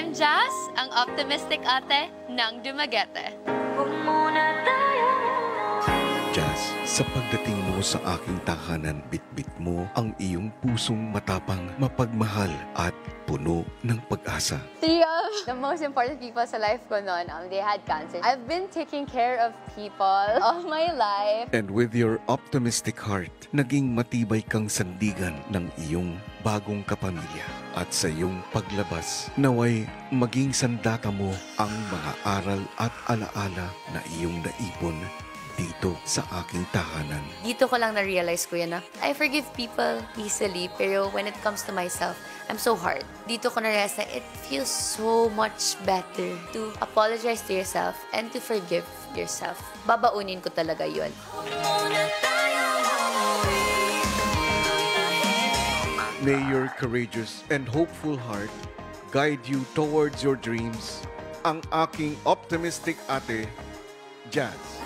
I'm Jazz, ang optimistic ate ng Dumaguete. Jazz, sa pagdating mo sa aking tahanan, bitbit mo ang iyong pusong matapang, mapagmahal at puno ng pag-asa. 3 of the most important people sa life ko noon, they had cancer. I've been taking care of people all my life. And with your optimistic heart, naging matibay kang sandigan ng iyong bagong kapamilya. At sa iyong paglabas, naway maging sandata mo ang mga aral at alaala na iyong naipon dito sa aking tahanan. Dito ko lang na-realize ko yan na I forgive people easily, pero when it comes to myself, I'm so hard. Dito ko na-realize na it feels so much better to apologize to yourself and to forgive yourself. Babaunin ko talaga yun. May your courageous and hopeful heart guide you towards your dreams. Ang aking optimistic ate, Jazz.